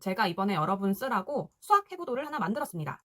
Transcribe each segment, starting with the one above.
제가 이번에 여러분 쓰라고 수학 해부도를 하나 만들었습니다.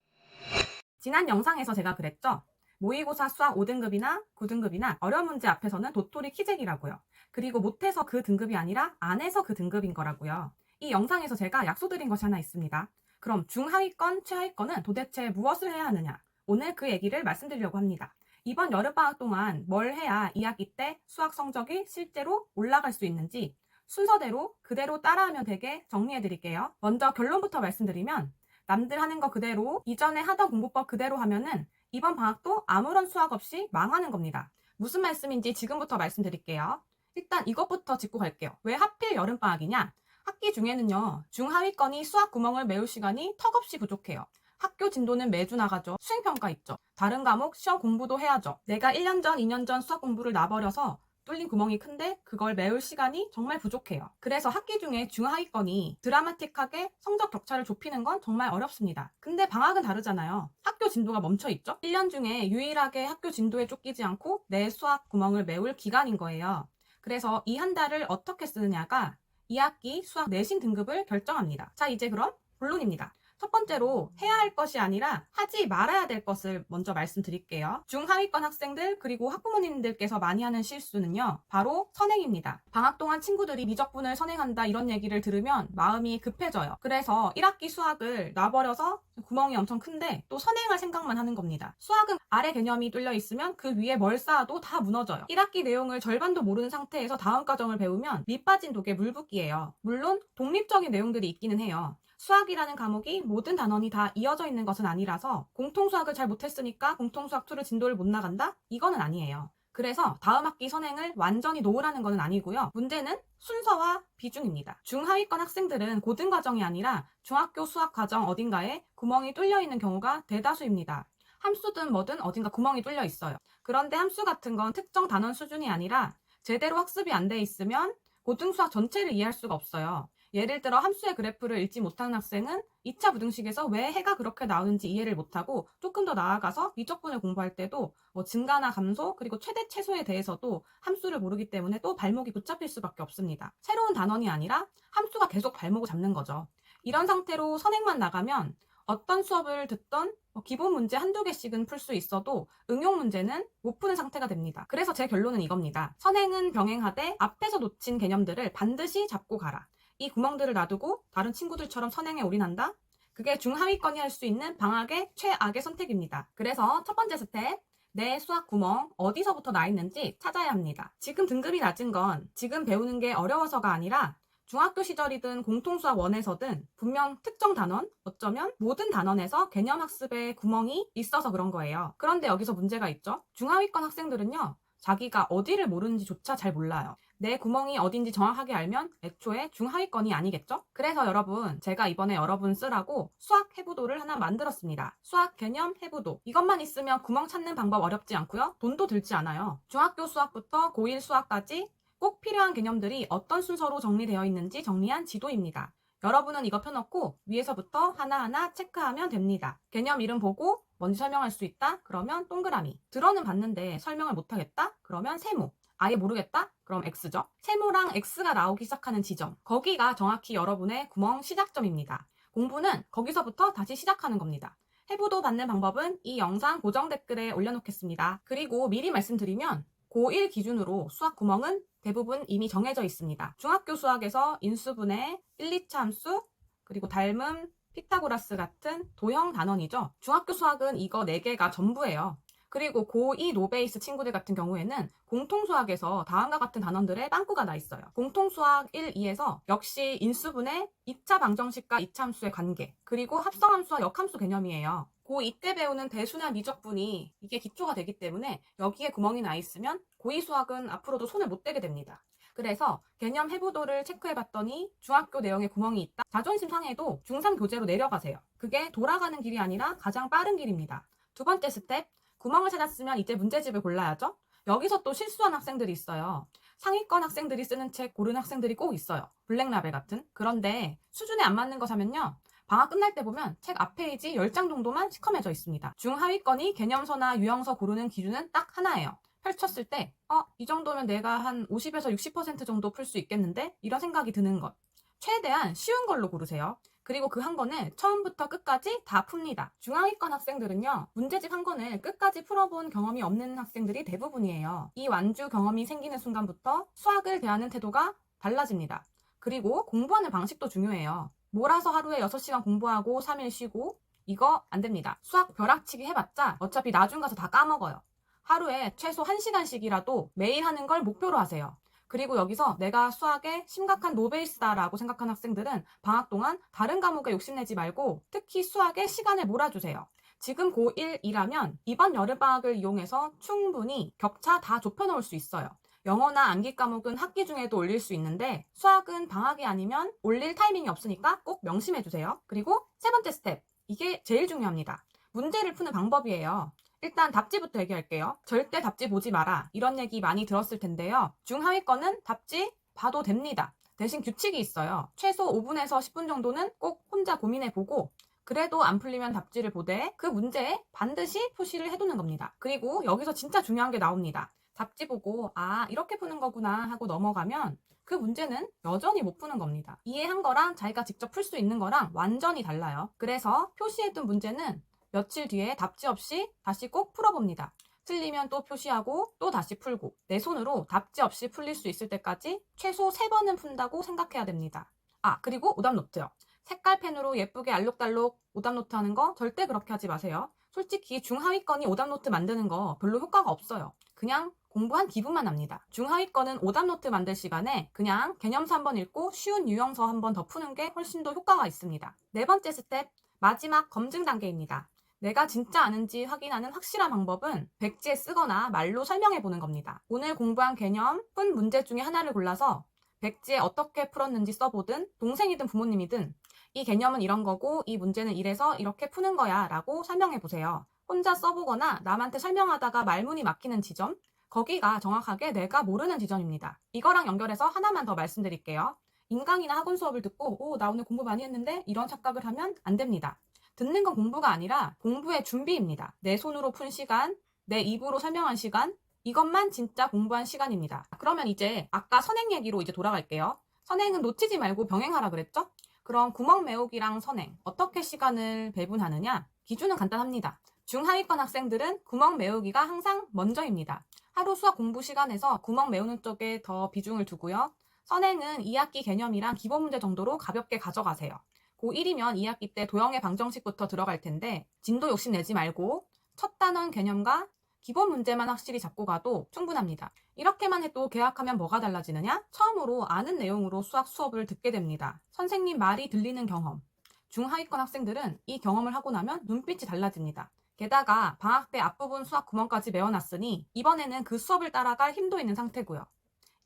지난 영상에서 제가 그랬죠? 모의고사 수학 5등급이나 9등급이나 어려운 문제 앞에서는 도토리 키재기라고요. 그리고 못해서 그 등급이 아니라 안 해서 그 등급인 거라고요. 이 영상에서 제가 약속드린 것이 하나 있습니다. 그럼 중하위권, 최하위권은 도대체 무엇을 해야 하느냐? 오늘 그 얘기를 말씀드리려고 합니다. 이번 여름방학 동안 뭘 해야 2학기 때 수학 성적이 실제로 올라갈 수 있는지 순서대로 그대로 따라하면 되게 정리해드릴게요. 먼저 결론부터 말씀드리면 남들 하는 거 그대로 이전에 하던 공부법 그대로 하면은 이번 방학도 아무런 수학 없이 망하는 겁니다. 무슨 말씀인지 지금부터 말씀드릴게요. 일단 이것부터 짚고 갈게요. 왜 하필 여름방학이냐? 학기 중에는요, 중하위권이 수학 구멍을 메울 시간이 턱없이 부족해요. 학교 진도는 매주 나가죠. 수행평가 있죠. 다른 과목 시험 공부도 해야죠. 내가 1년 전, 2년 전 수학 공부를 놔버려서 뚫린 구멍이 큰데 그걸 메울 시간이 정말 부족해요. 그래서 학기 중에 중하위권이 드라마틱하게 성적 격차를 좁히는 건 정말 어렵습니다. 근데 방학은 다르잖아요. 학교 진도가 멈춰있죠? 1년 중에 유일하게 학교 진도에 쫓기지 않고 내 수학 구멍을 메울 기간인 거예요. 그래서 이 한 달을 어떻게 쓰느냐가 2학기 수학 내신 등급을 결정합니다. 자, 이제 그럼 본론입니다. 첫 번째로 해야 할 것이 아니라 하지 말아야 될 것을 먼저 말씀드릴게요. 중하위권 학생들 그리고 학부모님들께서 많이 하는 실수는요, 바로 선행입니다. 방학 동안 친구들이 미적분을 선행한다 이런 얘기를 들으면 마음이 급해져요. 그래서 1학기 수학을 놔버려서 구멍이 엄청 큰데 또 선행할 생각만 하는 겁니다. 수학은 아래 개념이 뚫려 있으면 그 위에 뭘 쌓아도 다 무너져요. 1학기 내용을 절반도 모르는 상태에서 다음 과정을 배우면 밑 빠진 독에 물 붓기예요. 물론 독립적인 내용들이 있기는 해요. 수학이라는 과목이 모든 단원이 다 이어져 있는 것은 아니라서 공통수학을 잘 못했으니까 공통수학 2를 진도를 못 나간다? 이거는 아니에요. 그래서 다음 학기 선행을 완전히 놓으라는 것은 아니고요. 문제는 순서와 비중입니다. 중하위권 학생들은 고등과정이 아니라 중학교 수학과정 어딘가에 구멍이 뚫려 있는 경우가 대다수입니다. 함수든 뭐든 어딘가 구멍이 뚫려 있어요. 그런데 함수 같은 건 특정 단원 수준이 아니라 제대로 학습이 안 돼 있으면 고등수학 전체를 이해할 수가 없어요. 예를 들어 함수의 그래프를 읽지 못하는 학생은 2차 부등식에서 왜 해가 그렇게 나오는지 이해를 못하고 조금 더 나아가서 미적분을 공부할 때도 증가나 감소 그리고 최대 최소에 대해서도 함수를 모르기 때문에 또 발목이 붙잡힐 수밖에 없습니다. 새로운 단원이 아니라 함수가 계속 발목을 잡는 거죠. 이런 상태로 선행만 나가면 어떤 수업을 듣던 기본 문제 한두 개씩은 풀 수 있어도 응용 문제는 못 푸는 상태가 됩니다. 그래서 제 결론은 이겁니다. 선행은 병행하되 앞에서 놓친 개념들을 반드시 잡고 가라. 이 구멍들을 놔두고 다른 친구들처럼 선행에 올인한다? 그게 중하위권이 할 수 있는 방학의 최악의 선택입니다. 그래서 첫 번째 스텝, 내 수학 구멍 어디서부터 나 있는지 찾아야 합니다. 지금 등급이 낮은 건 지금 배우는 게 어려워서가 아니라 중학교 시절이든 공통수학 1에서든 분명 특정 단원, 어쩌면 모든 단원에서 개념 학습에 구멍이 있어서 그런 거예요. 그런데 여기서 문제가 있죠. 중하위권 학생들은요, 자기가 어디를 모르는지조차 잘 몰라요. 내 구멍이 어딘지 정확하게 알면 애초에 중하위권이 아니겠죠? 그래서 여러분, 제가 이번에 여러분 쓰라고 수학 해부도를 하나 만들었습니다. 수학 개념 해부도. 이것만 있으면 구멍 찾는 방법 어렵지 않고요. 돈도 들지 않아요. 중학교 수학부터 고1 수학까지 꼭 필요한 개념들이 어떤 순서로 정리되어 있는지 정리한 지도입니다. 여러분은 이거 펴놓고 위에서부터 하나하나 체크하면 됩니다. 개념 이름 보고 뭔지 설명할 수 있다? 그러면 동그라미. 들어는 봤는데 설명을 못하겠다? 그러면 세모. 아예 모르겠다? 그럼 X죠. 세모랑 X가 나오기 시작하는 지점. 거기가 정확히 여러분의 구멍 시작점입니다. 공부는 거기서부터 다시 시작하는 겁니다. 해부도 받는 방법은 이 영상 고정 댓글에 올려놓겠습니다. 그리고 미리 말씀드리면 고1 기준으로 수학 구멍은 대부분 이미 정해져 있습니다. 중학교 수학에서 인수분해, 1, 2차 함수, 그리고 닮음, 피타고라스 같은 도형 단원이죠. 중학교 수학은 이거 4개가 전부예요. 그리고 고2 노베이스 친구들 같은 경우에는 공통수학에서 다음과 같은 단원들의 빵꾸가 나 있어요. 공통수학 1, 2에서 역시 인수분해, 2차 방정식과 이차함수의 관계, 그리고 합성함수와 역함수 개념이에요. 고2 때 배우는 대수나 미적분이 이게 기초가 되기 때문에 여기에 구멍이 나 있으면 고2 수학은 앞으로도 손을 못 대게 됩니다. 그래서 개념 해부도를 체크해봤더니 중학교 내용에 구멍이 있다? 자존심 상해도 중3 교재로 내려가세요. 그게 돌아가는 길이 아니라 가장 빠른 길입니다. 두 번째 스텝, 구멍을 찾았으면 이제 문제집을 골라야죠. 여기서 또 실수한 학생들이 있어요. 상위권 학생들이 쓰는 책 고르는 학생들이 꼭 있어요. 블랙라벨 같은. 그런데 수준에 안 맞는 거 사면요, 방학 끝날 때 보면 책 앞페이지 10장 정도만 시커매져 있습니다. 중하위권이 개념서나 유형서 고르는 기준은 딱 하나예요. 펼쳤을 때 이 정도면 내가 한 50에서 60% 정도 풀 수 있겠는데? 이런 생각이 드는 것. 최대한 쉬운 걸로 고르세요. 그리고 그 한 권을 처음부터 끝까지 다 풉니다. 중하위권 학생들은요, 문제집 한 권을 끝까지 풀어본 경험이 없는 학생들이 대부분이에요. 이 완주 경험이 생기는 순간부터 수학을 대하는 태도가 달라집니다. 그리고 공부하는 방식도 중요해요. 몰아서 하루에 6시간 공부하고 3일 쉬고 이거 안 됩니다. 수학 벼락치기 해봤자 어차피 나중 가서 다 까먹어요. 하루에 최소 1시간씩이라도 매일 하는 걸 목표로 하세요. 그리고 여기서 내가 수학에 심각한 노베이스다라고 생각하는 학생들은 방학 동안 다른 과목에 욕심내지 말고 특히 수학에 시간을 몰아주세요. 지금 고1이라면 이번 여름방학을 이용해서 충분히 격차 다 좁혀놓을 수 있어요. 영어나 암기 과목은 학기 중에도 올릴 수 있는데 수학은 방학이 아니면 올릴 타이밍이 없으니까 꼭 명심해주세요. 그리고 세 번째 스텝, 이게 제일 중요합니다. 문제를 푸는 방법이에요. 일단 답지부터 얘기할게요. 절대 답지 보지 마라. 이런 얘기 많이 들었을 텐데요. 중하위권은 답지 봐도 됩니다. 대신 규칙이 있어요. 최소 5분에서 10분 정도는 꼭 혼자 고민해보고 그래도 안 풀리면 답지를 보되 그 문제에 반드시 표시를 해두는 겁니다. 그리고 여기서 진짜 중요한 게 나옵니다. 답지 보고 아 이렇게 푸는 거구나 하고 넘어가면 그 문제는 여전히 못 푸는 겁니다. 이해한 거랑 자기가 직접 풀 수 있는 거랑 완전히 달라요. 그래서 표시해둔 문제는 며칠 뒤에 답지 없이 다시 꼭 풀어봅니다. 틀리면 또 표시하고 또 다시 풀고 내 손으로 답지 없이 풀릴 수 있을 때까지 최소 3번은 푼다고 생각해야 됩니다. 아 그리고 오답노트요. 색깔 펜으로 예쁘게 알록달록 오답노트 하는 거 절대 그렇게 하지 마세요. 솔직히 중하위권이 오답노트 만드는 거 별로 효과가 없어요. 그냥 공부한 기분만 납니다. 중하위권은 오답노트 만들 시간에 그냥 개념서 한번 읽고 쉬운 유형서 한번 더 푸는 게 훨씬 더 효과가 있습니다. 네 번째 스텝, 마지막 검증 단계입니다. 내가 진짜 아는지 확인하는 확실한 방법은 백지에 쓰거나 말로 설명해 보는 겁니다. 오늘 공부한 개념, 푼 문제 중에 하나를 골라서 백지에 어떻게 풀었는지 써보든 동생이든 부모님이든 이 개념은 이런 거고 이 문제는 이래서 이렇게 푸는 거야 라고 설명해 보세요. 혼자 써보거나 남한테 설명하다가 말문이 막히는 지점, 거기가 정확하게 내가 모르는 지점입니다. 이거랑 연결해서 하나만 더 말씀드릴게요. 인강이나 학원 수업을 듣고 오, 나 오늘 공부 많이 했는데 이런 착각을 하면 안 됩니다. 듣는 건 공부가 아니라 공부의 준비입니다. 내 손으로 푼 시간, 내 입으로 설명한 시간, 이것만 진짜 공부한 시간입니다. 그러면 이제 아까 선행 얘기로 이제 돌아갈게요. 선행은 놓치지 말고 병행하라 그랬죠? 그럼 구멍 메우기랑 선행, 어떻게 시간을 배분하느냐? 기준은 간단합니다. 중하위권 학생들은 구멍 메우기가 항상 먼저입니다. 하루 수학 공부 시간에서 구멍 메우는 쪽에 더 비중을 두고요. 선행은 2학기 개념이랑 기본 문제 정도로 가볍게 가져가세요. 고1이면 2학기 때 도형의 방정식부터 들어갈 텐데 진도 욕심내지 말고 첫 단원 개념과 기본 문제만 확실히 잡고 가도 충분합니다. 이렇게만 해도 개학하면 뭐가 달라지느냐? 처음으로 아는 내용으로 수학 수업을 듣게 됩니다. 선생님 말이 들리는 경험. 중하위권 학생들은 이 경험을 하고 나면 눈빛이 달라집니다. 게다가 방학 때 앞부분 수학 구멍까지 메워놨으니 이번에는 그 수업을 따라갈 힘도 있는 상태고요.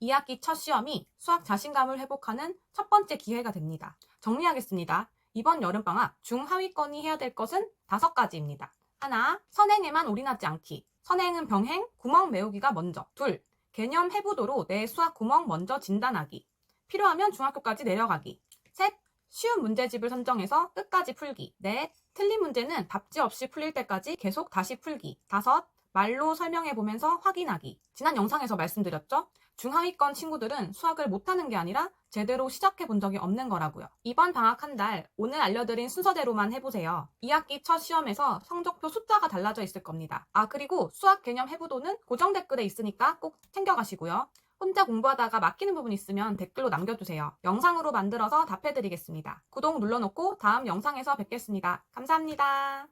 2학기 첫 시험이 수학 자신감을 회복하는 첫 번째 기회가 됩니다. 정리하겠습니다. 이번 여름방학 중하위권이 해야 될 것은 5가지입니다. 하나, 선행에만 올인하지 않기. 선행은 병행, 구멍 메우기가 먼저. 둘, 개념 해부도로 내 수학 구멍 먼저 진단하기. 필요하면 중학교까지 내려가기. 셋, 쉬운 문제집을 선정해서 끝까지 풀기. 넷, 틀린 문제는 답지 없이 풀릴 때까지 계속 다시 풀기. 다섯, 말로 설명해보면서 확인하기. 지난 영상에서 말씀드렸죠? 중하위권 친구들은 수학을 못하는 게 아니라 제대로 시작해본 적이 없는 거라고요. 이번 방학 한 달 오늘 알려드린 순서대로만 해보세요. 2학기 첫 시험에서 성적표 숫자가 달라져 있을 겁니다. 아 그리고 수학 개념 해부도는 고정 댓글에 있으니까 꼭 챙겨가시고요. 혼자 공부하다가 막히는 부분 있으면 댓글로 남겨주세요. 영상으로 만들어서 답해드리겠습니다. 구독 눌러놓고 다음 영상에서 뵙겠습니다. 감사합니다.